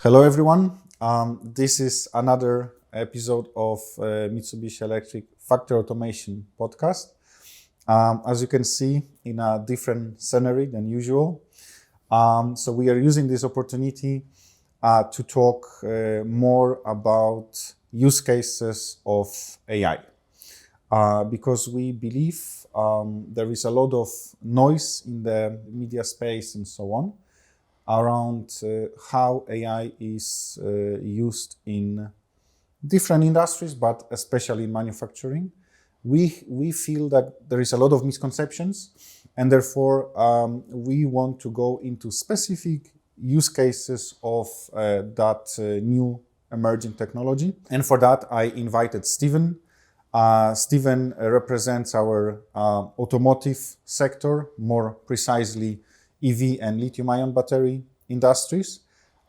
Hello, everyone. This is another episode of Mitsubishi Electric Factory Automation podcast. As you can see, in a different scenery than usual. So we are using this opportunity to talk more about use cases of AI. Because we believe there is a lot of noise in the media space and so on around how AI is used in different industries, but especially in manufacturing. We feel that there is a lot of misconceptions, and therefore we want to go into specific use cases of that new emerging technology. And for that, I invited Steven. Steven represents our automotive sector, more precisely EV and lithium-ion battery industries.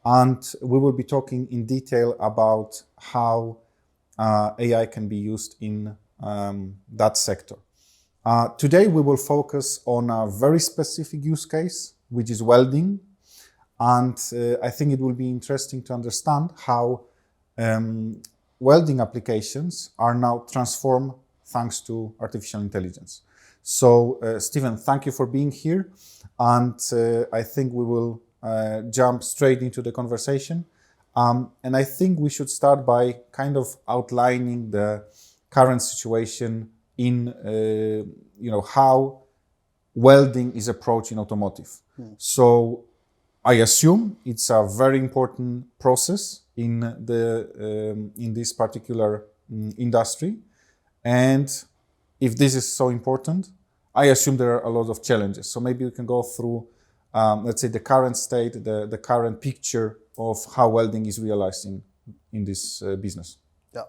And we will be talking in detail about how AI can be used in that sector. Today, we will focus on a very specific use case, which is welding. And I think it will be interesting to understand how welding applications are now transformed thanks to artificial intelligence. So, Steven, thank you for being here. And I think we will jump straight into the conversation. And I think we should start by kind of outlining the current situation in, how welding is approached in automotive. So I assume it's a very important process in this particular industry. And if this is so important, I assume there are a lot of challenges. So maybe we can go through, let's say, the current state, the current picture of how welding is realized in this business. Yeah,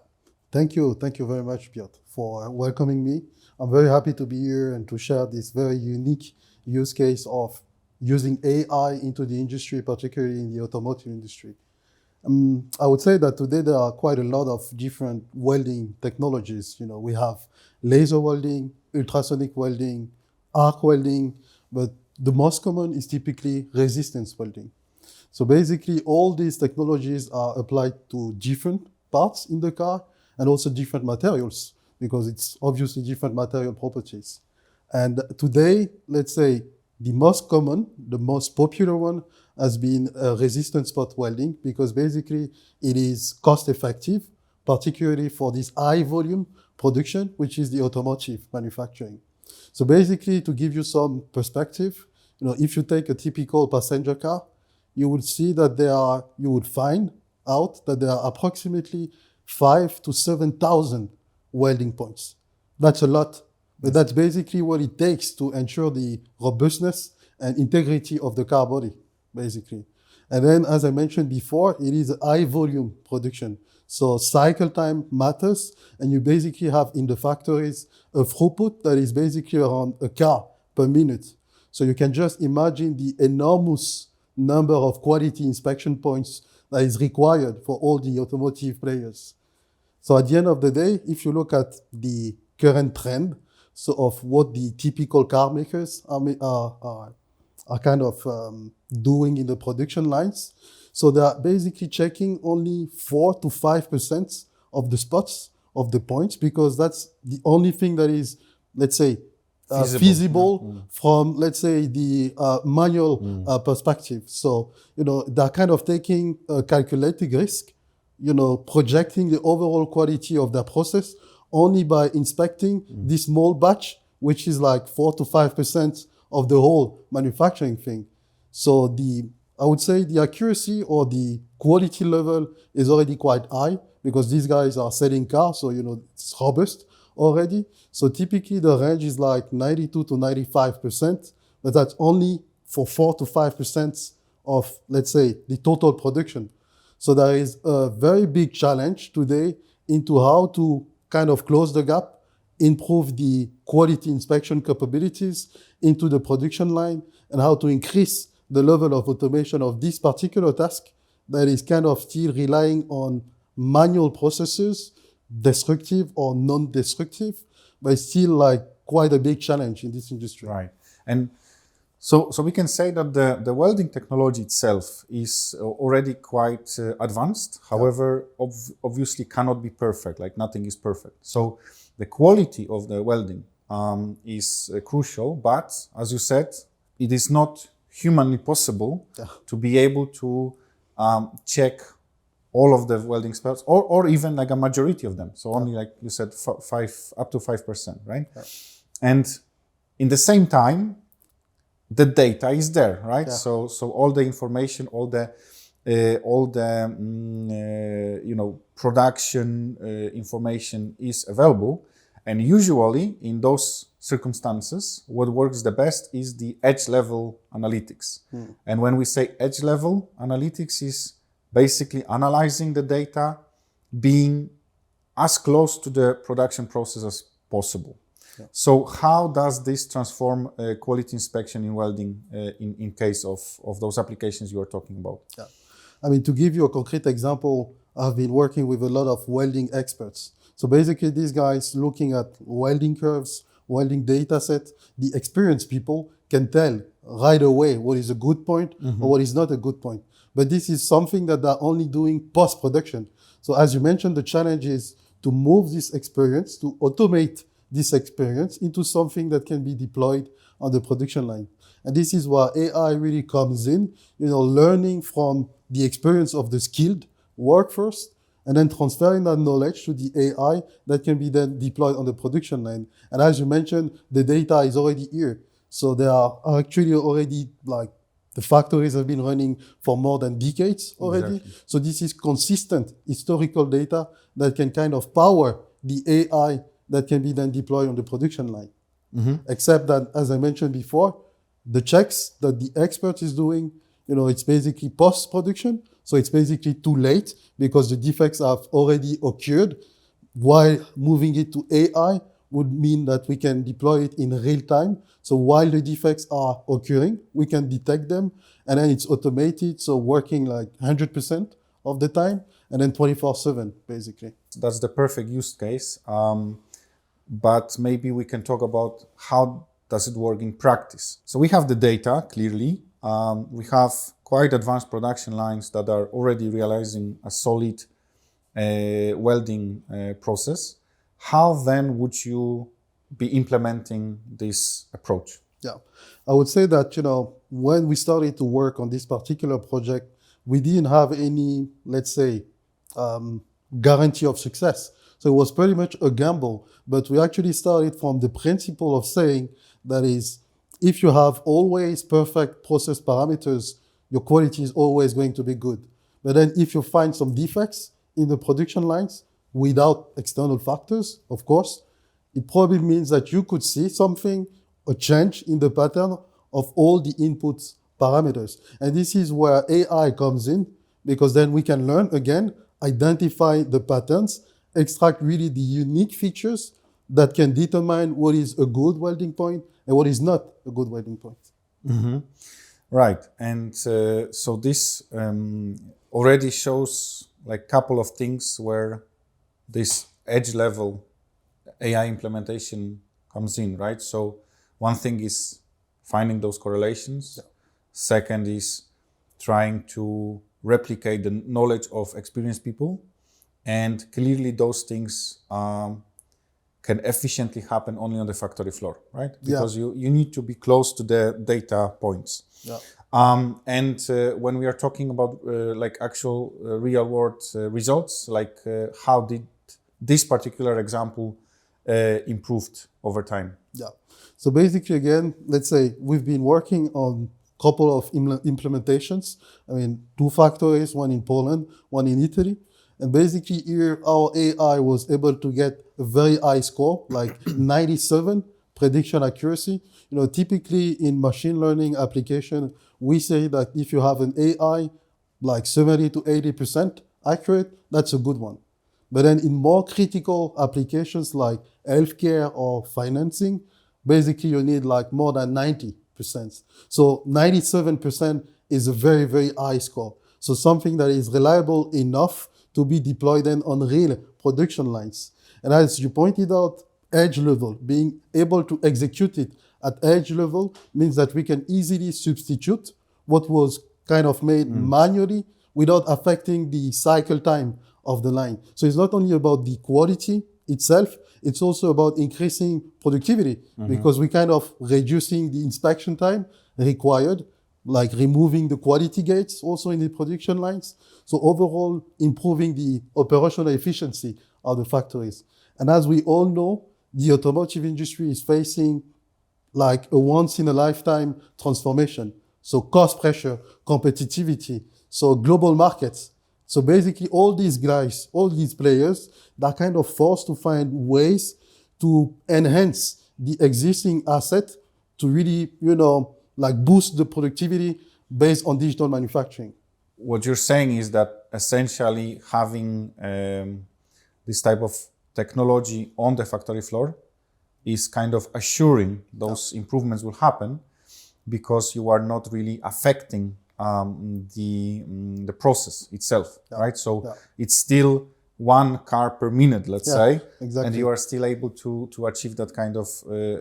thank you very much, Piotr, for welcoming me. I'm very happy to be here and to share this very unique use case of using AI into the industry, particularly in the automotive industry. I would say that today there are quite a lot of different welding technologies. We have laser welding, ultrasonic welding, arc welding, but the most common is typically resistance welding. So basically all these technologies are applied to different parts in the car and also different materials, because it's obviously different material properties. And today, let's say the most common, the most popular one has been resistance spot welding, because basically it is cost effective, particularly for this high volume production, which is the automotive manufacturing. So basically, to give you some perspective, if you take a typical passenger car, you would see that you would find out that there are approximately 5,000 to 7,000 welding points. That's a lot, but that's basically what it takes to ensure the robustness and integrity of the car body, basically. And then, as I mentioned before, it is a high volume production. So cycle time matters, and you basically have in the factories a throughput that is basically around a car per minute. So you can just imagine the enormous number of quality inspection points that is required for all the automotive players. So at the end of the day, if you look at the current trend, so of what the typical car makers are kind of doing in the production lines, so they are basically checking only 4 to 5% of the spots of the points, because that's the only thing that is, let's say, feasible from, let's say, the manual perspective. So, they're kind of taking a calculated risk, projecting the overall quality of their process only by inspecting this small batch, which is like 4 to 5% of the whole manufacturing thing. So I would say the accuracy or the quality level is already quite high, because these guys are selling cars, so it's robust already. So typically the range is like 92 to 95%, but that's only for 4 to 5% of, let's say, the total production. So there is a very big challenge today into how to kind of close the gap, improve the quality inspection capabilities into the production line, and how to increase the level of automation of this particular task that is kind of still relying on manual processes, destructive or non-destructive, but it's still like quite a big challenge in this industry. Right. And So we can say that the welding technology itself is already quite advanced. However, obviously cannot be perfect, like nothing is perfect. So the quality of the welding is crucial, but as you said, it is not humanly possible to be able to check all of the welding specs, or even like a majority of them. So only, like you said, up to 5%, right? Yeah. And in the same time, the data is there, right? Yeah. So all the information, all the production information is available. And usually in those circumstances, what works the best is the edge level analytics. And when we say edge level analytics, is basically analyzing the data, being as close to the production process as possible. Yeah. So how does this transform quality inspection in welding in case of those applications you are talking about? Yeah. I mean, to give you a concrete example, I've been working with a lot of welding experts. So basically these guys looking at welding curves, welding data set, the experienced people can tell right away what is a good point or what is not a good point. But this is something that they're only doing post-production. So as you mentioned, the challenge is to move this experience, to automate this experience into something that can be deployed on the production line. And this is where AI really comes in, learning from the experience of the skilled workforce and then transferring that knowledge to the AI that can be then deployed on the production line. And as you mentioned, the data is already here. So they are actually already the factories have been running for more than decades already. Exactly. So this is consistent historical data that can kind of power the AI that can be then deployed on the production line. Except that, as I mentioned before, the checks that the expert is doing, it's basically post-production. So it's basically too late because the defects have already occurred. While moving it to AI would mean that we can deploy it in real time. So while the defects are occurring, we can detect them, and then it's automated, so working like 100% of the time, and then 24/7, basically. That's the perfect use case. But maybe we can talk about how does it work in practice. So we have the data, clearly. We have quite advanced production lines that are already realizing a solid welding process. How then would you be implementing this approach? Yeah, I would say that, when we started to work on this particular project, we didn't have any, let's say, guarantee of success. So it was pretty much a gamble, but we actually started from the principle of saying that is, if you have always perfect process parameters, your quality is always going to be good. But then if you find some defects in the production lines without external factors, of course, it probably means that you could see something, a change in the pattern of all the input parameters. And this is where AI comes in, because then we can learn again, identify the patterns, extract really the unique features that can determine what is a good welding point and what is not a good welding point. Right. And so this already shows like a couple of things where this edge level AI implementation comes in, right? So one thing is finding those correlations. Yeah. Second is trying to replicate the knowledge of experienced people. And clearly those things can efficiently happen only on the factory floor, right? Because you need to be close to the data points. Yeah. And when we are talking about like actual real world results, like how did this particular example improved over time? Yeah. So basically, again, let's say we've been working on a couple of implementations. I mean, 2 factories, one in Poland, one in Italy. And basically here, our AI was able to get a very high score, like 97 prediction accuracy. Typically in machine learning application, we say that if you have an AI like 70 to 80% accurate, that's a good one. But then in more critical applications like healthcare or financing, basically you need like more than 90%. So 97% is a very, very high score. So something that is reliable enough to be deployed then on real production lines. And as you pointed out, edge level, being able to execute it at edge level means that we can easily substitute what was kind of made manually without affecting the cycle time of the line. So it's not only about the quality itself, it's also about increasing productivity because we kind of reducing the inspection time required, like removing the quality gates also in the production lines. So overall, improving the operational efficiency of the factories. And as we all know, the automotive industry is facing like a once in a lifetime transformation. So cost pressure, competitivity, so global markets. So basically all these guys, all these players, they're kind of forced to find ways to enhance the existing asset to really, like boost the productivity based on digital manufacturing. What you're saying is that essentially having this type of technology on the factory floor is kind of assuring those improvements will happen because you are not really affecting the process itself, right? So it's still 1 car per minute, let's say, exactly. and you are still able to achieve that kind of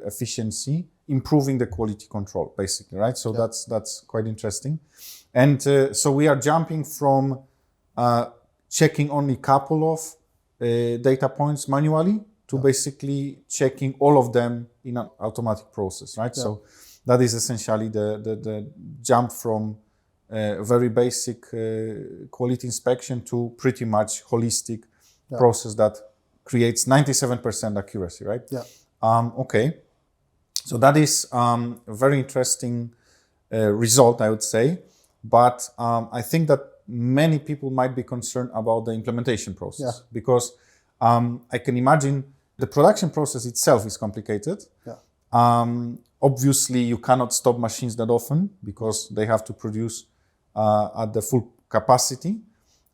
efficiency, improving the quality control, basically, right? So that's quite interesting. And so we are jumping from checking only couple of data points manually to basically checking all of them in an automatic process, right? So that is essentially the jump from very basic quality inspection to pretty much holistic process that creates 97% accuracy, right? Okay. So that is a very interesting result, I would say. But I think that many people might be concerned about the implementation process because I can imagine the production process itself is complicated. Obviously, you cannot stop machines that often because they have to produce at the full capacity.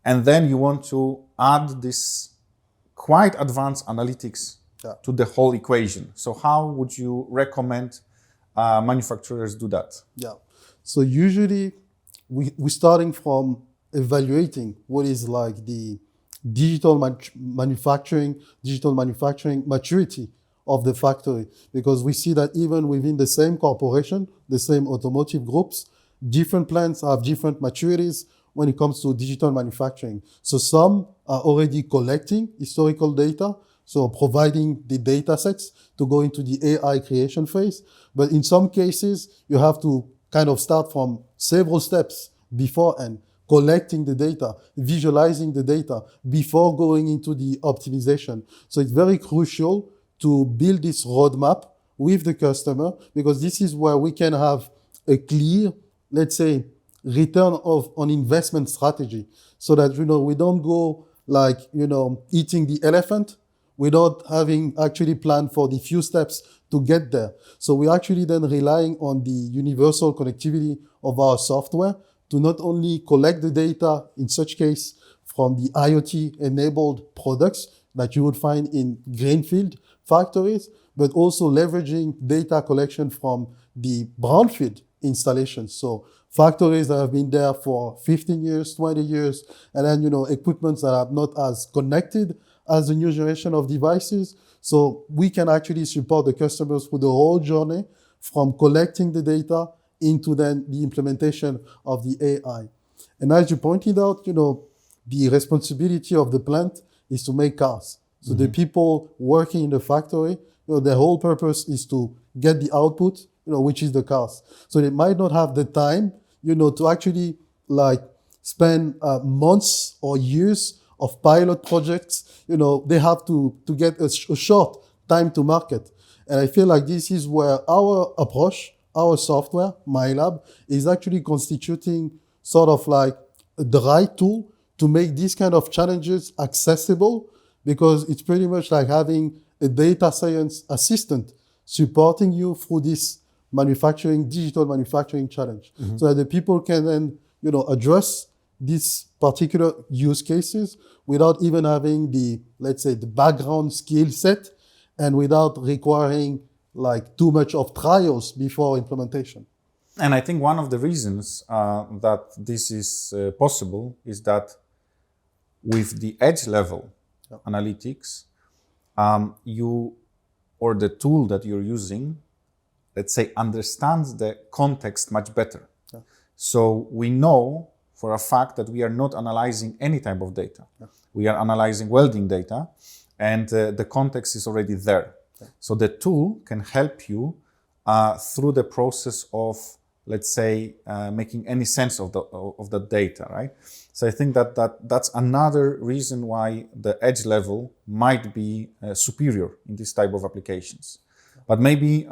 And then you want to add this quite advanced analytics to the whole equation. So how would you recommend manufacturers do that? So usually we're starting from evaluating what is like the digital manufacturing maturity of the factory, because we see that even within the same corporation, the same automotive groups, different plants have different maturities when it comes to digital manufacturing. So some are already collecting historical data, so providing the data sets to go into the AI creation phase. But in some cases, you have to kind of start from several steps beforehand, collecting the data, visualizing the data before going into the optimization. So it's very crucial to build this roadmap with the customer, because this is where we can have a clear, let's say, return on investment strategy, so that, we don't go like, eating the elephant without having actually planned for the few steps to get there. So we're actually then relying on the universal connectivity of our software to not only collect the data, in such case, from the IoT-enabled products that you would find in greenfield factories, but also leveraging data collection from the brownfield installations. So factories that have been there for 15 years, 20 years, and then, equipment that are not as connected as the new generation of devices. So we can actually support the customers through the whole journey from collecting the data into then the implementation of the AI. And as you pointed out, the responsibility of the plant is to make cars. So the people working in the factory, their whole purpose is to get the output, which is the cars. So they might not have the time, to actually like spend months or years of pilot projects. They have to get a short time to market. And I feel like this is where our approach, our software, MaiLab, is actually constituting sort of like the right tool to make these kind of challenges accessible, because it's pretty much like having a data science assistant supporting you through this digital manufacturing challenge, so that the people can then, address these particular use cases without even having the, let's say, the background skill set, and without requiring like too much of trials before implementation. And I think one of the reasons that this is possible is that with the edge level analytics, you, or the tool that you're using, let's say, understands the context much better. So we know for a fact that we are not analyzing any type of data. We are analyzing welding data, and the context is already there. So the tool can help you through the process of, let's say, making any sense of the data, right? So I think that's another reason why the edge level might be superior in this type of applications. But maybe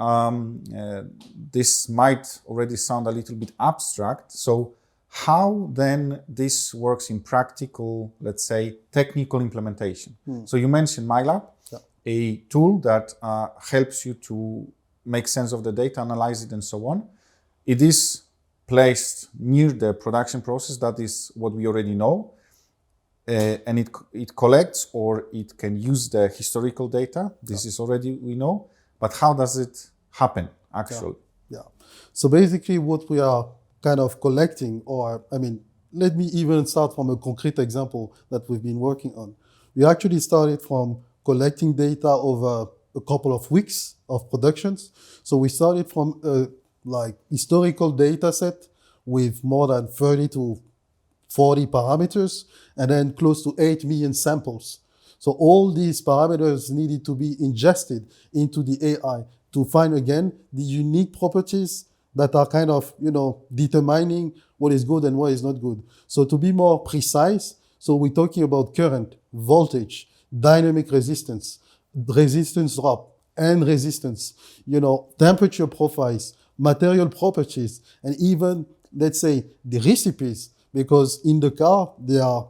this might already sound a little bit abstract. So how then this works in practical, let's say, technical implementation? So you mentioned MaiLab, a tool that helps you to make sense of the data, analyze it, and so on. It is placed near the production process. That is what we already know. And it collects, or it can use the historical data. This is already we know. But how does it happen actually? So basically what we are kind of collecting, or let me even start from a concrete example that we've been working on. We actually started from collecting data over a couple of weeks of productions. So we started from a historical data set with more than 30 to 40 parameters, and then close to 8 million samples. So all these parameters needed to be ingested into the AI to find, again, the unique properties that are kind of, determining what is good and what is not good. So to be more precise, so we're talking about current, voltage, dynamic resistance, resistance drop, and resistance, temperature profiles, material properties, and even, let's say, the recipes, because in the car, there are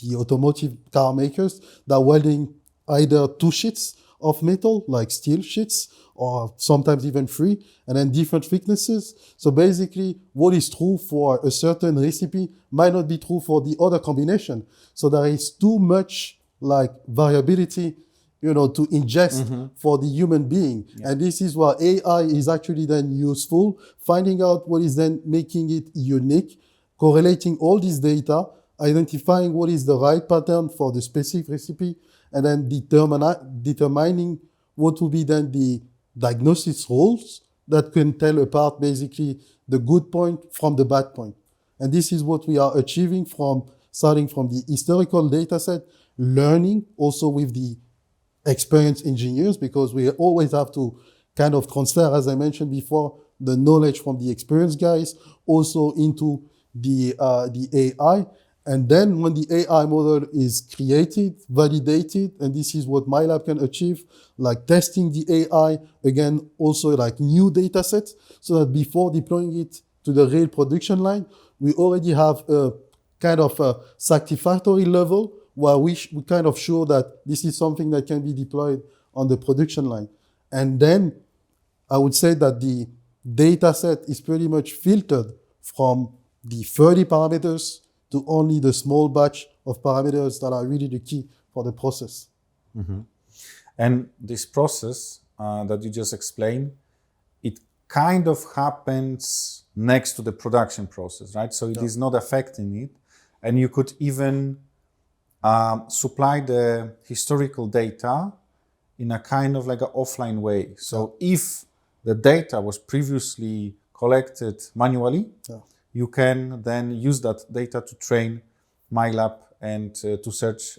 the automotive car makers that are welding either 2 sheets of metal, like steel sheets, or sometimes even 3, and then different thicknesses. So basically, what is true for a certain recipe might not be true for the other combination. So there is too much variability, to ingest for the human being. And this is where AI is actually then useful, finding out what is then making it unique, correlating all this data, identifying what is the right pattern for the specific recipe, and then determining what will be then the diagnosis rules that can tell apart basically the good point from the bad point. And this is what we are achieving starting from the historical data set, learning also with the experienced engineers, because we always have to kind of transfer, as I mentioned before, the knowledge from the experienced guys also into the AI. And then when the AI model is created, validated, and this is what MaiLab can achieve, testing the AI, again, also new data sets, so that before deploying it to the real production line, we already have a kind of a satisfactory level where we kind of show that this is something that can be deployed on the production line. And then I would say that the data set is pretty much filtered from the 30 parameters to only the small batch of parameters that are really the key for the process. And this process that you just explained, it kind of happens next to the production process, right? So it is not affecting it. And you could even supply the historical data in a kind of an offline way. So if the data was previously collected manually, you can then use that data to train MaiLab and to search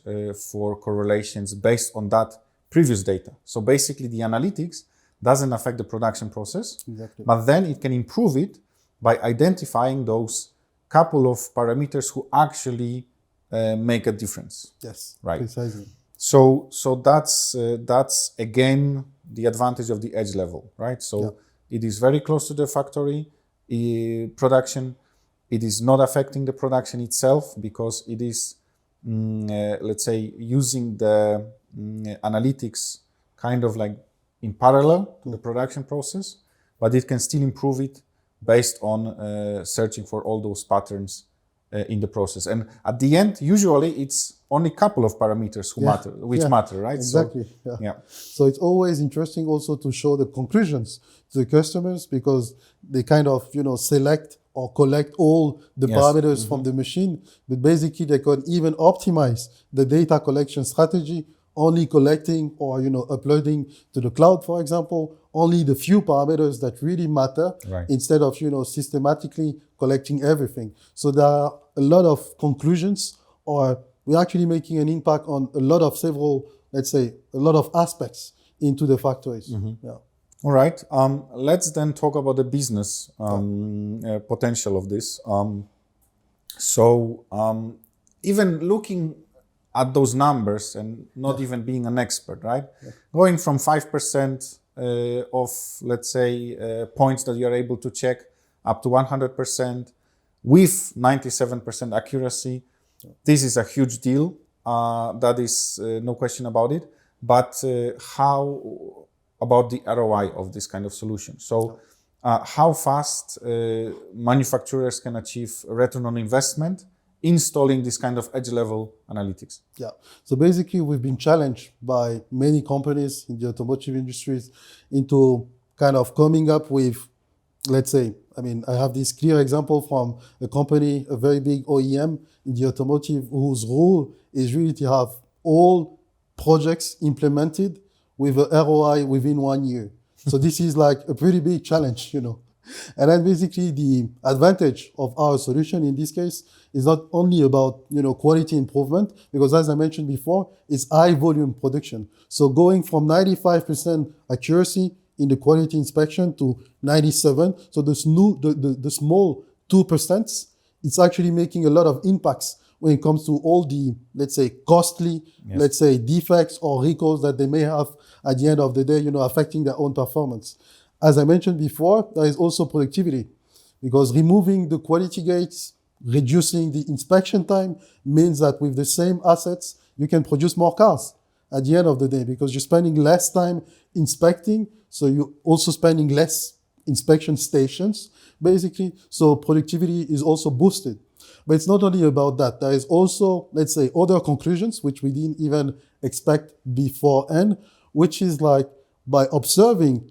for correlations based on that previous data. So basically the analytics doesn't affect the production process, but then it can improve it by identifying those couple of parameters who actually make a difference. Yes, right. Precisely. So that's again the advantage of the edge level, right? So it is very close to the factory production. It is not affecting the production itself because it is, let's say, using the analytics kind of in parallel to the production process, but it can still improve it based on searching for all those patterns in the process. And at the end, usually it's only a couple of parameters which matter, right? Exactly. So it's always interesting also to show the conclusions to the customers, because they kind of, select or collect all the parameters from the machine, but basically they can even optimize the data collection strategy only collecting or uploading to the cloud, for example, only the few parameters that really matter, Right. instead of systematically collecting everything. So there are a lot of conclusions, or we're actually making an impact on a lot of a lot of aspects into the factories. Yeah. All right. Let's then talk about the business potential of this. Even looking at those numbers and not even being an expert, right? Going from 5% of, let's say, points that you're able to check up to 100% with 97% accuracy. This is a huge deal. That is no question about it. But how about the ROI of this kind of solution? So how fast manufacturers can achieve return on investment installing this kind of edge level analytics? Yeah. So basically, we've been challenged by many companies in the automotive industries into kind of coming up with, let's say, I have this clear example from a company, a very big OEM in the automotive, whose rule is really to have all projects implemented with a ROI within 1 year. So this is like a pretty big challenge, And then basically the advantage of our solution in this case is not only about, quality improvement, because as I mentioned before, it's high volume production. So going from 95% accuracy in the quality inspection to 97, so the small 2%, it's actually making a lot of impacts when it comes to all the, let's say, costly, let's say, defects or recalls that they may have at the end of the day, affecting their own performance. As I mentioned before, there is also productivity, because removing the quality gates, reducing the inspection time means that with the same assets, you can produce more cars at the end of the day, because you're spending less time inspecting, so you're also spending less inspection stations, basically. So productivity is also boosted. But it's not only about that. There is also, let's say, other conclusions, which we didn't even expect beforehand, which is like by observing,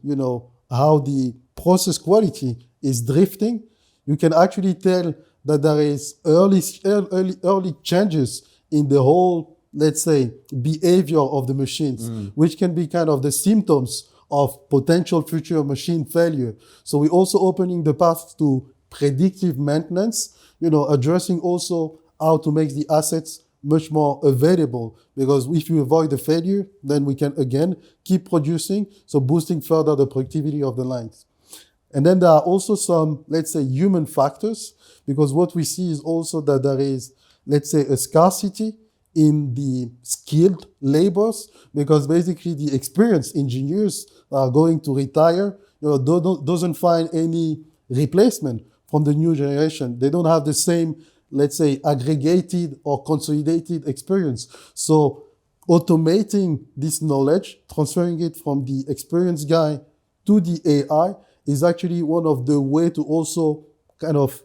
how the process quality is drifting, you can actually tell that there is early changes in the whole, let's say, behavior of the machines, which can be kind of the symptoms of potential future machine failure. So we're also opening the path to predictive maintenance, addressing also how to make the assets much more available, because if you avoid the failure, then we can again keep producing, so boosting further the productivity of the lines. And then there are also some, let's say, human factors, because what we see is also that there is, let's say, a scarcity in the skilled laborers, because basically the experienced engineers are going to retire, doesn't find any replacement from the new generation. They don't have the same, let's say, aggregated or consolidated experience. So automating this knowledge, transferring it from the experienced guy to the AI is actually one of the way to also kind of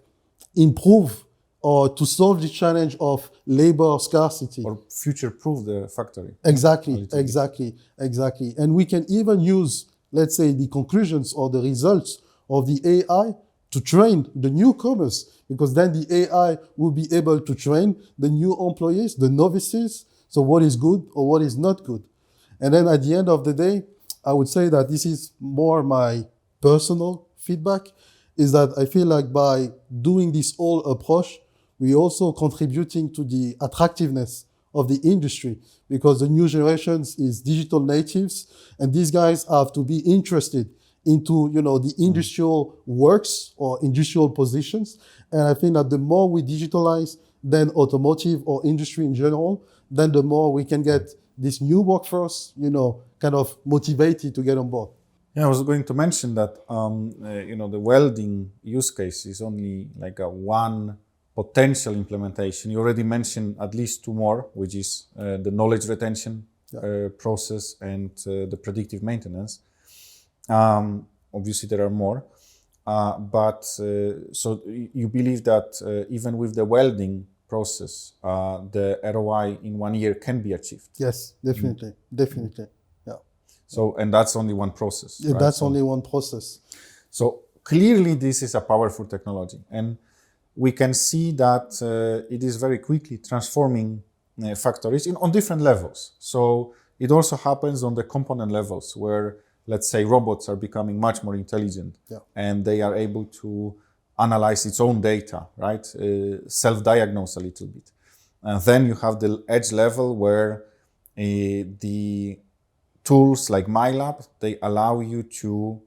improve or to solve the challenge of labor scarcity. Or future-proof the factory. Exactly. And we can even use, let's say, the conclusions or the results of the AI to train the newcomers, because then the AI will be able to train the new employees, the novices, so what is good or what is not good. And then at the end of the day, I would say that this is more my personal feedback, is that I feel like by doing this whole approach, we're also contributing to the attractiveness of the industry, because the new generations is digital natives, and these guys have to be interested into, the industrial works or industrial positions. And I think that the more we digitalize then automotive or industry in general, then the more we can get this new workforce, kind of motivated to get on board. Yeah, I was going to mention that, the welding use case is only like a one potential implementation. You already mentioned at least two more, which is the knowledge retention process and the predictive maintenance. Obviously, there are more. So you believe that even with the welding process, the ROI in 1 year can be achieved? Yes, definitely. Yeah. So, and that's only one process. Yeah, right? that's only one process. So clearly this is a powerful technology, and we can see that it is very quickly transforming factories on different levels. So it also happens on the component levels where, let's say, robots are becoming much more intelligent and they are able to analyze its own data, right? Self-diagnose a little bit. And then you have the edge level where the tools like MaiLab, they allow you to,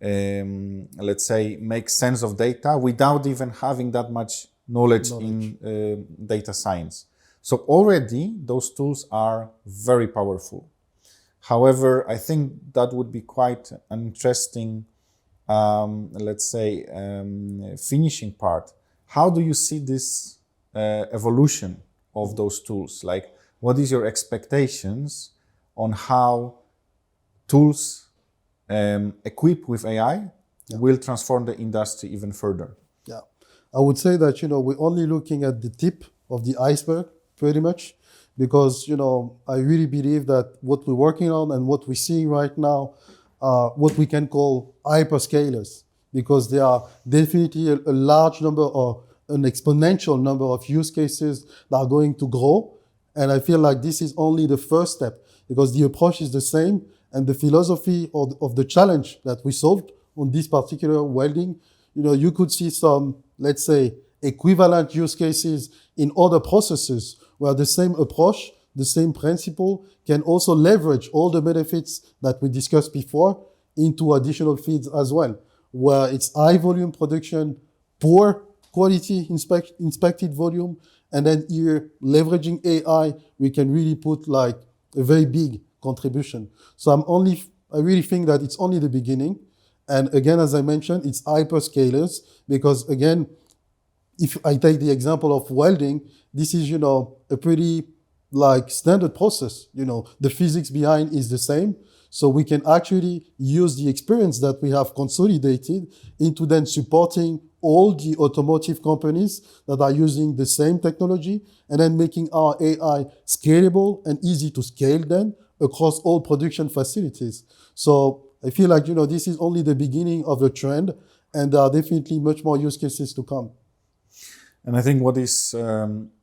let's say, make sense of data without even having that much knowledge. In data science. So already those tools are very powerful. However, I think that would be quite an interesting, let's say, finishing part. How do you see this evolution of those tools? Like, what is your expectations on how tools equipped with AI will transform the industry even further? Yeah, I would say that, we're only looking at the tip of the iceberg pretty much, because, I really believe that what we're working on and what we're seeing right now are what we can call hyperscalers, because there are definitely a large number or an exponential number of use cases that are going to grow. And I feel like this is only the first step, because the approach is the same and the philosophy of the challenge that we solved on this particular welding, you could see some, let's say, equivalent use cases in other processes where the same approach, the same principle can also leverage all the benefits that we discussed before into additional fields as well, where it's high volume production, poor quality inspected volume, and then here leveraging AI, we can really put like a very big contribution. So I really think that it's only the beginning. And again, as I mentioned, it's hyperscalers, because again, if I take the example of welding, this is, a pretty like standard process. The physics behind is the same. So we can actually use the experience that we have consolidated into then supporting all the automotive companies that are using the same technology, and then making our AI scalable and easy to scale then across all production facilities. So I feel like, this is only the beginning of a trend, and there are definitely much more use cases to come. And I think what is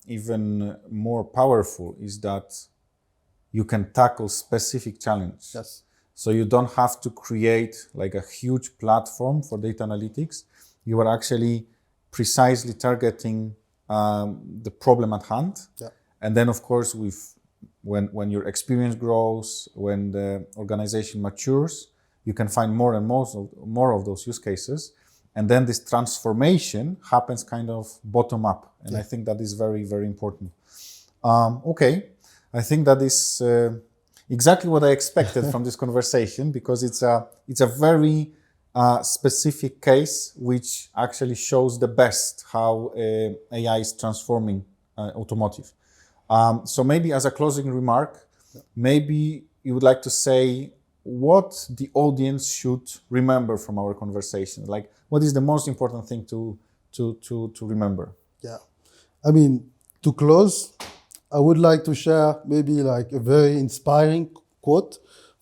even more powerful is that you can tackle specific challenge. Yes. So you don't have to create like a huge platform for data analytics. You are actually precisely targeting the problem at hand. Yeah. And then, of course, when your experience grows, when the organization matures, you can find more and more of those use cases. And then this transformation happens kind of bottom up. And I think that is very, very important. Okay, I think that is exactly what I expected from this conversation, because it's a very specific case which actually shows the best how AI is transforming automotive. So maybe as a closing remark, maybe you would like to say what the audience should remember from our conversation. Like, what is the most important thing to remember? Yeah, I mean, to close, I would like to share maybe like a very inspiring quote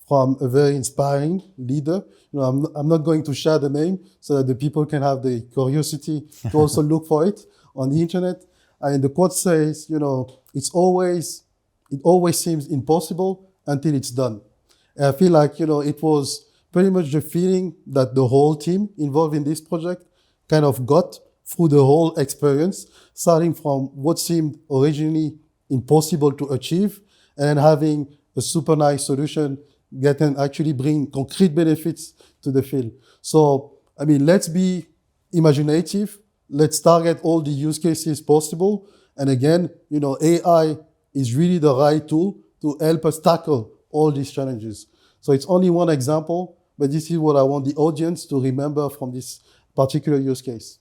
from a very inspiring leader. I'm not going to share the name so that the people can have the curiosity to also look for it on the internet. And the quote says, it always seems impossible until it's done. And I feel like, it was pretty much the feeling that the whole team involved in this project kind of got through the whole experience, starting from what seemed originally impossible to achieve, and then having a super nice solution that can actually bring concrete benefits to the field. So, I mean, let's be imaginative. Let's target all the use cases possible. And again, AI is really the right tool to help us tackle all these challenges. So it's only one example, but this is what I want the audience to remember from this particular use case.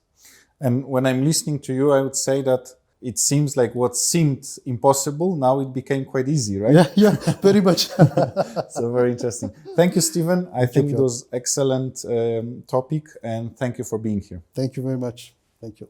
And when I'm listening to you, I would say that it seems like what seemed impossible, now it became quite easy, right? Yeah, very much. So very interesting. Thank you, Steven. I think it was excellent topic, and thank you for being here. Thank you very much. Thank you.